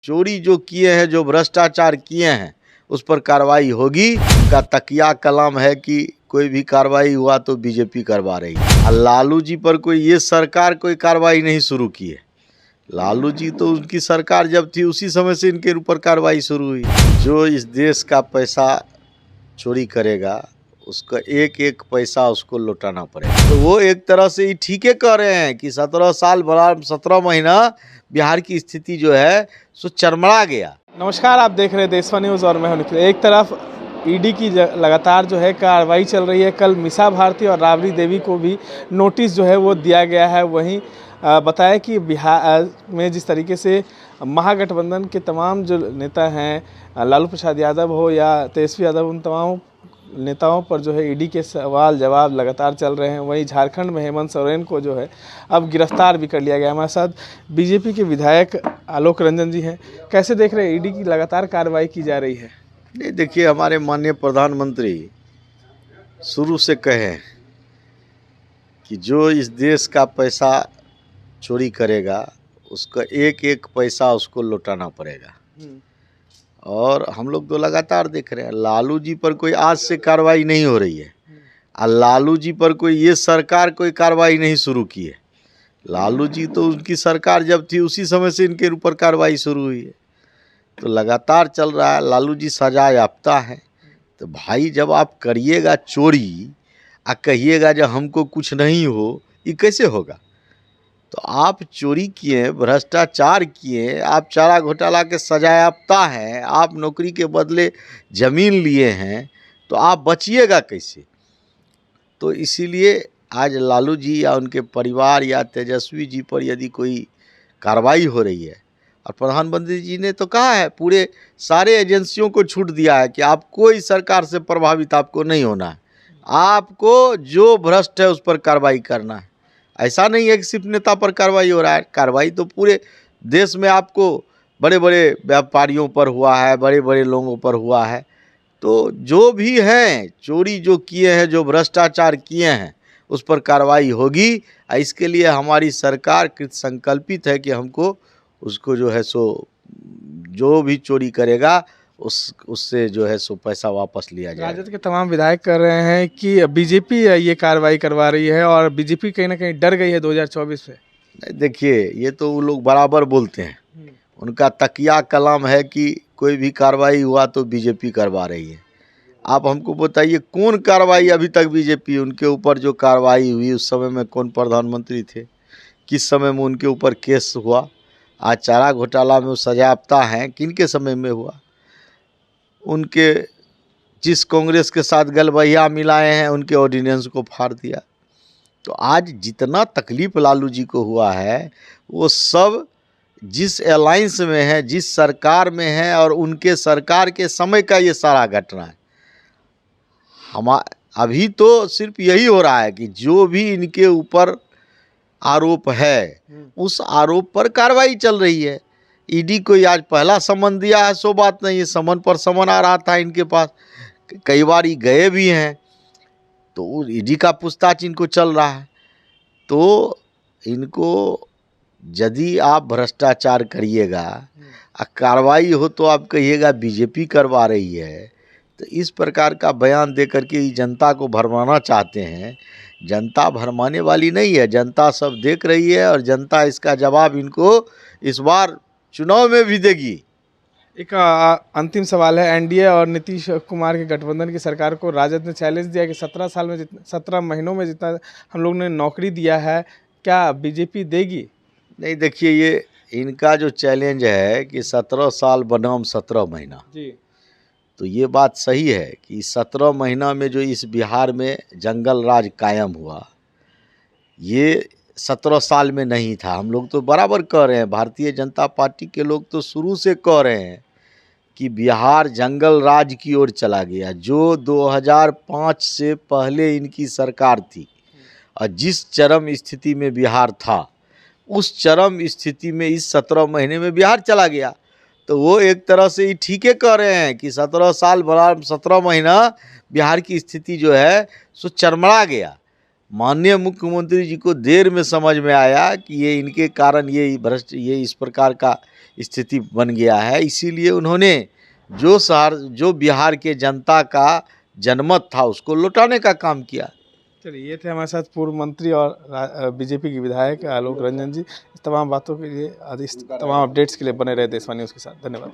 चोरी जो किए हैं, जो भ्रष्टाचार किए हैं, उस पर कार्रवाई होगी। का तकिया कलाम है कि कोई भी कार्रवाई हुआ तो बीजेपी करवा रही है। और लालू जी पर कोई ये सरकार कोई कार्रवाई नहीं शुरू की है। लालू जी तो उनकी सरकार जब थी उसी समय से इनके ऊपर कार्रवाई शुरू हुई। जो इस देश का पैसा चोरी करेगा उसका एक एक पैसा उसको लौटाना पड़ेगा। तो वो एक तरह से ही ठीक है कह रहे हैं कि 17 महीना बिहार की स्थिति जो है सो चरमरा गया। नमस्कार, आप देख रहे हैं देशवा न्यूज़ और मैं हूं निखिल। एक तरफ ईडी की लगातार जो है कार्रवाई चल रही है। कल मीसा भारती और राबड़ी देवी को भी नोटिस जो है वो दिया गया है। वहीं बताया कि बिहार में जिस तरीके से महागठबंधन के तमाम जो नेता हैं, लालू प्रसाद यादव हो या तेजस्वी यादव, उन तमाम नेताओं पर जो है ईडी के सवाल जवाब लगातार चल रहे हैं। वहीं झारखंड में हेमंत सोरेन को जो है अब गिरफ्तार भी कर लिया गया। हमारे साथ बीजेपी के विधायक आलोक रंजन जी हैं। कैसे देख रहे हैं ईडी की लगातार कार्रवाई की जा रही है? नहीं, देखिए, हमारे माननीय प्रधानमंत्री शुरू से कहे कि जो इस देश का पैसा चोरी करेगा उसका एक एक पैसा उसको लौटाना पड़ेगा। और हम लोग तो लगातार देख रहे हैं, लालू जी पर कोई आज से कार्रवाई नहीं हो रही है। और लालू जी पर कोई ये सरकार कोई कार्रवाई नहीं शुरू की है। लालू जी तो उनकी सरकार जब थी उसी समय से इनके ऊपर कार्रवाई शुरू हुई है। तो लगातार चल रहा है। लालू जी सजा याफ्ता है। तो भाई, जब आप करिएगा चोरी और कहिएगा जब हमको कुछ नहीं हो, ये कैसे होगा? तो आप चोरी किए, भ्रष्टाचार किए, आप चारा घोटाला के सजा याफ्ता हैं, आप नौकरी के बदले ज़मीन लिए हैं, तो आप बचिएगा कैसे? तो इसीलिए आज लालू जी या उनके परिवार या तेजस्वी जी पर यदि कोई कार्रवाई हो रही है, और प्रधानमंत्री जी ने तो कहा है, पूरे सारे एजेंसियों को छूट दिया है कि आप कोई सरकार से प्रभावित आपको नहीं होना है, आपको जो भ्रष्ट है उस पर कार्रवाई करना है। ऐसा नहीं है कि सिर्फ नेता पर कार्रवाई हो रहा है। कार्रवाई तो पूरे देश में आपको बड़े बड़े व्यापारियों पर हुआ है, बड़े बड़े लोगों पर हुआ है। तो जो भी हैं, चोरी जो किए हैं, जो भ्रष्टाचार किए हैं, उस पर कार्रवाई होगी। इसके लिए हमारी सरकार कृत संकल्पित है कि हमको उसको जो है सो जो भी चोरी करेगा उससे जो है सो पैसा वापस लिया जाए। राजद के तमाम विधायक कर रहे हैं कि बीजेपी ये कार्रवाई करवा रही है और बीजेपी कहीं ना कहीं डर गई है 2024 से। देखिए, ये तो वो लोग बराबर बोलते हैं। उनका तकिया कलाम है कि कोई भी कार्रवाई हुआ तो बीजेपी करवा रही है। आप हमको बताइए, कौन कार्रवाई अभी तक बीजेपी, उनके ऊपर जो कार्रवाई हुई उस समय में कौन प्रधानमंत्री थे? किस समय में उनके ऊपर केस हुआ? आज चारा घोटाला में वो सजायाफ्ता हैं, किनके समय में हुआ? उनके जिस कांग्रेस के साथ गलबहिया मिलाए हैं उनके ऑर्डिनेंस को फाड़ दिया। तो आज जितना तकलीफ लालू जी को हुआ है वो सब जिस अलायंस में है, जिस सरकार में है, और उनके सरकार के समय का ये सारा घटना है। हम अभी तो सिर्फ यही हो रहा है कि जो भी इनके ऊपर आरोप है उस आरोप पर कार्रवाई चल रही है। ईडी को आज पहला समन दिया है, सो बात नहीं है। समन पर समन आ रहा था इनके पास, कई बार ये गए भी हैं, तो ईडी का पूछताछ इनको चल रहा है। तो इनको यदि आप भ्रष्टाचार करिएगा और कार्रवाई हो तो आप कहिएगा बीजेपी करवा रही है। तो इस प्रकार का बयान दे करके जनता को भरमाना चाहते हैं। जनता भरमाने वाली नहीं है, जनता सब देख रही है और जनता इसका जवाब इनको इस बार चुनाव में भी देगी। एक अंतिम सवाल है, एनडीए और नीतीश कुमार के गठबंधन की सरकार को राजद ने चैलेंज दिया कि 17 महीनों में जितना हम लोग ने नौकरी दिया है, क्या बीजेपी देगी? नहीं, देखिए, ये इनका जो चैलेंज है कि 17 साल बनाम 17 महीना जी, तो ये बात सही है कि 17 महीना में जो इस बिहार में जंगल राज कायम हुआ, ये 17 साल में नहीं था। हम लोग तो बराबर कह रहे हैं, भारतीय जनता पार्टी के लोग तो शुरू से कह रहे हैं कि बिहार जंगल राज की ओर चला गया। जो 2005 से पहले इनकी सरकार थी और जिस चरम स्थिति में बिहार था, उस चरम स्थिति में इस 17 महीने में बिहार चला गया। तो वो एक तरह से ही ठीक है कह रहे हैं कि 17 महीना बिहार की स्थिति जो है सो चरमरा गया। माननीय मुख्यमंत्री जी को देर में समझ में आया कि ये इनके कारण ये इस प्रकार का स्थिति बन गया है। इसीलिए उन्होंने जो बिहार के जनता का जनमत था उसको लौटाने का काम किया। चलिए, ये थे हमारे साथ पूर्व मंत्री और बीजेपी के विधायक आलोक रंजन जी। इस तमाम बातों के लिए, इस तमाम अपडेट्स के लिए बने रहे देशवानियों के साथ। धन्यवाद।